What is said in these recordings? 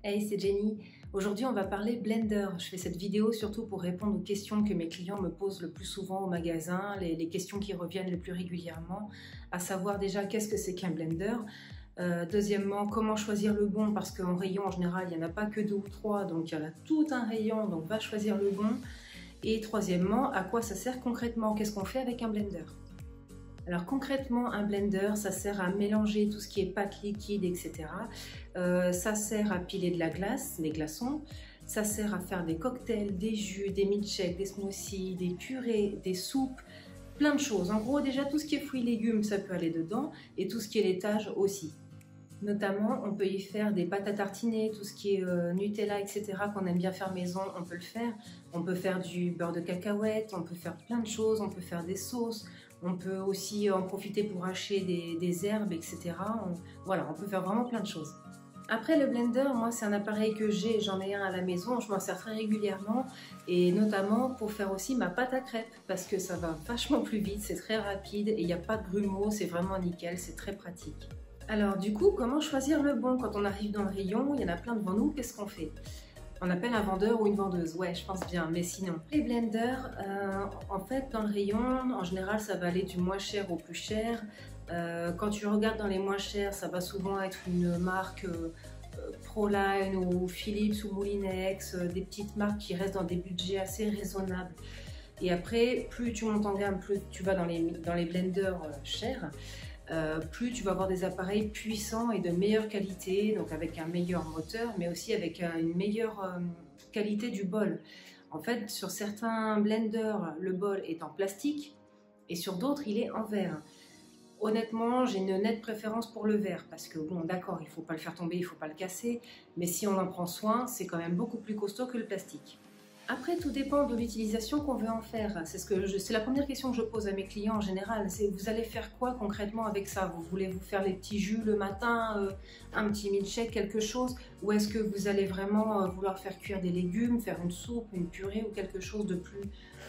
Hey, c'est Jenny. Aujourd'hui, on va parler blender. Je fais cette vidéo surtout pour répondre aux questions que mes clients me posent le plus souvent au magasin, les questions qui reviennent le plus régulièrement, à savoir déjà qu'est-ce que c'est qu'un blender. Deuxièmement, comment choisir le bon, parce qu'en rayon, en général, il n'y en a pas que 2 ou 3, donc il y en a tout un rayon, donc va choisir le bon. Et troisièmement, à quoi ça sert concrètement? Qu'est-ce qu'on fait avec un blender? Alors concrètement, un blender, ça sert à mélanger tout ce qui est pâte liquide, etc. Ça sert à piler de la glace, des glaçons. Ça sert à faire des cocktails, des jus, des milkshakes, des smoothies, des purées, des soupes, plein de choses. En gros, déjà tout ce qui est fruits et légumes, ça peut aller dedans, et tout ce qui est laitage aussi. Notamment, on peut y faire des pâtes à tartiner, tout ce qui est Nutella, etc. qu'on aime bien faire maison, on peut le faire. On peut faire du beurre de cacahuète, on peut faire plein de choses, on peut faire des sauces. On peut aussi en profiter pour hacher des herbes, etc. Voilà, on peut faire vraiment plein de choses. Après le blender, moi c'est un appareil que j'ai, j'en ai un à la maison, je m'en sers très régulièrement et notamment pour faire aussi ma pâte à crêpes parce que ça va vachement plus vite, c'est très rapide et il n'y a pas de grumeaux, c'est vraiment nickel, c'est très pratique. Alors du coup, comment choisir le bon? Quand on arrive dans le rayon, il y en a plein devant nous, qu'est-ce qu'on fait? On appelle un vendeur ou une vendeuse, ouais, je pense bien, mais sinon. Les blenders, en fait, dans le rayon, en général, ça va aller du moins cher au plus cher. Quand tu regardes dans les moins chers, ça va souvent être une marque Proline ou Philips ou Moulinex, des petites marques qui restent dans des budgets assez raisonnables. Et après, plus tu montes en gamme, plus tu vas dans les blenders chers. Plus tu vas avoir des appareils puissants et de meilleure qualité, donc avec un meilleur moteur, mais aussi avec une meilleure qualité du bol. En fait, sur certains blenders, le bol est en plastique et sur d'autres, il est en verre. Honnêtement, j'ai une nette préférence pour le verre parce que, bon, d'accord, il ne faut pas le faire tomber, il ne faut pas le casser, mais si on en prend soin, c'est quand même beaucoup plus costaud que le plastique. Après, tout dépend de l'utilisation qu'on veut en faire. C'est la première question que je pose à mes clients en général. C'est vous allez faire quoi concrètement avec ça? Vous voulez vous faire les petits jus le matin, un petit milkshake, quelque chose? Ou est-ce que vous allez vraiment vouloir faire cuire des légumes, faire une soupe, une purée ou quelque chose de plus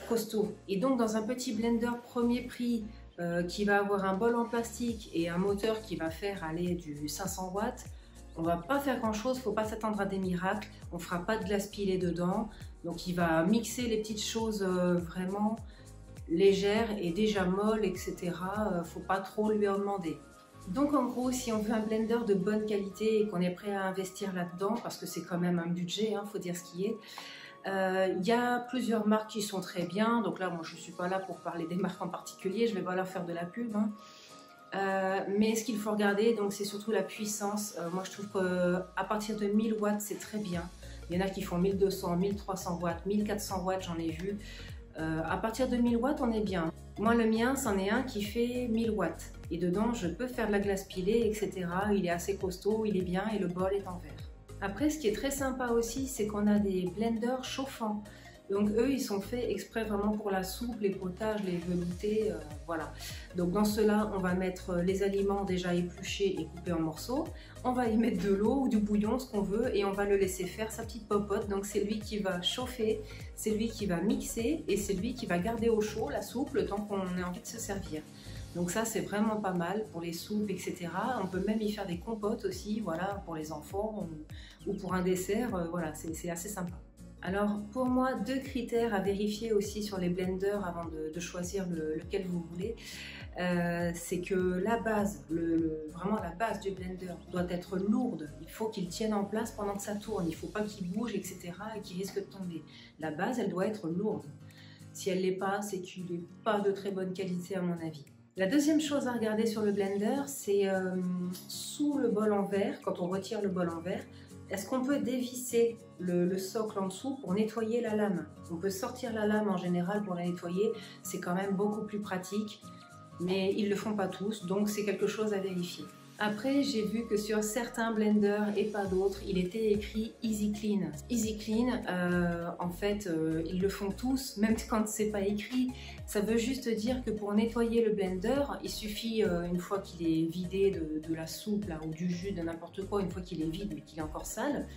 costaud? Et donc dans un petit blender premier prix qui va avoir un bol en plastique et un moteur qui va faire aller du 500 watts, on va pas faire grand chose, faut pas s'attendre à des miracles, on fera pas de glace pilée dedans, donc il va mixer les petites choses vraiment légères et déjà molles, etc. Faut pas trop lui en demander. Donc en gros, si on veut un blender de bonne qualité et qu'on est prêt à investir là-dedans, parce que c'est quand même un budget, faut dire ce qui est, il y a plusieurs marques qui sont très bien, donc là moi je suis pas là pour parler des marques en particulier, je vais pas leur faire de la pub. Mais ce qu'il faut regarder, donc, c'est surtout la puissance. Moi, je trouve qu'à partir de 1000 watts, c'est très bien. Il y en a qui font 1200, 1300 watts, 1400 watts, j'en ai vu. À partir de 1000 watts, on est bien. Moi, le mien, c'en est un qui fait 1000 watts. Et dedans, je peux faire de la glace pilée, etc. Il est assez costaud, il est bien et le bol est en verre. Après, ce qui est très sympa aussi, c'est qu'on a des blenders chauffants. Donc eux, ils sont faits exprès vraiment pour la soupe, les potages, les veloutés, voilà. Donc dans ceux-là, on va mettre les aliments déjà épluchés et coupés en morceaux. On va y mettre de l'eau ou du bouillon, ce qu'on veut, et on va le laisser faire sa petite popote. Donc c'est lui qui va chauffer, c'est lui qui va mixer, et c'est lui qui va garder au chaud la soupe le temps qu'on ait envie de se servir. Donc ça, c'est vraiment pas mal pour les soupes, etc. On peut même y faire des compotes aussi, voilà, pour les enfants ou pour un dessert, voilà, c'est assez sympa. Alors pour moi, 2 critères à vérifier aussi sur les blenders avant de choisir lequel vous voulez, c'est que la base, vraiment la base du blender doit être lourde. Il faut qu'il tienne en place pendant que ça tourne, il ne faut pas qu'il bouge, etc. et qu'il risque de tomber. La base, elle doit être lourde. Si elle ne l'est pas, c'est qu'il n'est pas de très bonne qualité à mon avis. La deuxième chose à regarder sur le blender, c'est sous le bol en verre, quand on retire le bol en verre, est-ce qu'on peut dévisser le socle en dessous pour nettoyer la lame? On peut sortir la lame en général pour la nettoyer, c'est quand même beaucoup plus pratique, mais ils ne le font pas tous, donc c'est quelque chose à vérifier. Après, j'ai vu que sur certains blenders et pas d'autres, il était écrit Easy Clean. Easy Clean, en fait, ils le font tous, même quand c'est pas écrit. Ça veut juste dire que pour nettoyer le blender, il suffit, une fois qu'il est vidé de la soupe là, ou du jus, de n'importe quoi, une fois qu'il est vide mais qu'il est encore sale,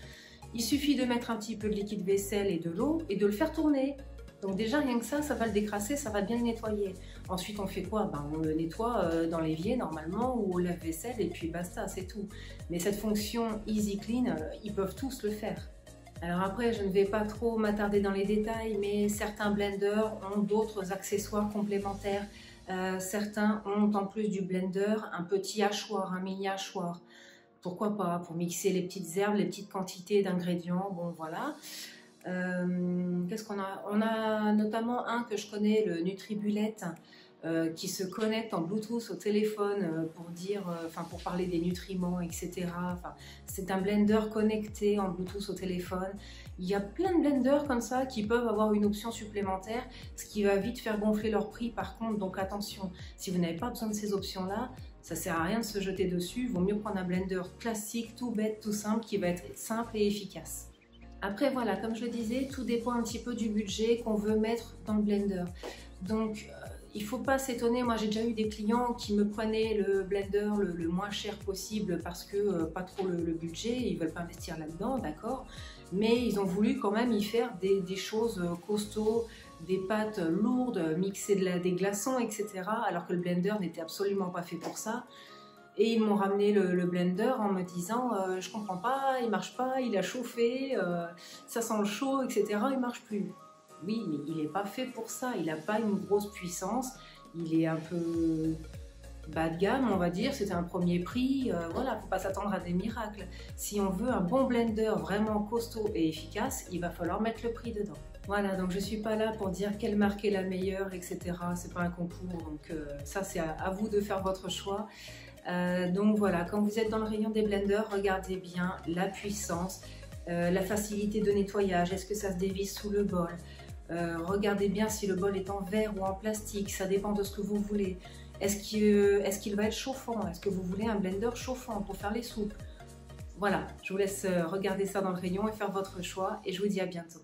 il suffit de mettre un petit peu de liquide vaisselle et de l'eau et de le faire tourner. Donc déjà, rien que ça va le décrasser, ça va bien le nettoyer. Ensuite, on fait quoi? Ben, on le nettoie dans l'évier normalement ou au lave-vaisselle et puis basta, c'est tout. Mais cette fonction Easy Clean, ils peuvent tous le faire. Alors après, je ne vais pas trop m'attarder dans les détails, mais certains blenders ont d'autres accessoires complémentaires. Certains ont en plus du blender un petit hachoir, un mini hachoir. Pourquoi pas? Pour mixer les petites herbes, les petites quantités d'ingrédients, bon voilà. Qu'est-ce qu'on a? On a notamment un que je connais, le Nutribullet, qui se connecte en Bluetooth au téléphone pour dire, pour parler des nutriments, etc. C'est un blender connecté en Bluetooth au téléphone. Il y a plein de blenders comme ça qui peuvent avoir une option supplémentaire, ce qui va vite faire gonfler leur prix par contre. Donc attention, si vous n'avez pas besoin de ces options-là, ça ne sert à rien de se jeter dessus. Il vaut mieux prendre un blender classique, tout bête, tout simple, qui va être simple et efficace. Après voilà, comme je le disais, tout dépend un petit peu du budget qu'on veut mettre dans le blender. Donc il ne faut pas s'étonner, moi j'ai déjà eu des clients qui me prenaient le blender le moins cher possible parce que pas trop le budget, ils ne veulent pas investir là-dedans, d'accord. Mais ils ont voulu quand même y faire des choses costauds, des pâtes lourdes, mixer des glaçons, etc. Alors que le blender n'était absolument pas fait pour ça. Et ils m'ont ramené le blender en me disant je comprends pas, il marche pas, il a chauffé, ça sent le chaud, etc. Il marche plus. Oui, mais il n'est pas fait pour ça, il n'a pas une grosse puissance, il est un peu bas de gamme, on va dire, c'est un premier prix, voilà, il ne faut pas s'attendre à des miracles. Si on veut un bon blender vraiment costaud et efficace, il va falloir mettre le prix dedans. Voilà, donc je ne suis pas là pour dire quelle marque est la meilleure, etc. C'est pas un concours, donc ça c'est à vous de faire votre choix. Donc voilà, quand vous êtes dans le rayon des blenders, regardez bien la puissance, la facilité de nettoyage, est-ce que ça se dévisse sous le bol? Regardez bien si le bol est en verre ou en plastique, ça dépend de ce que vous voulez. Est-ce qu'il va être chauffant? Est-ce que vous voulez un blender chauffant pour faire les soupes? Voilà, je vous laisse regarder ça dans le rayon et faire votre choix et je vous dis à bientôt.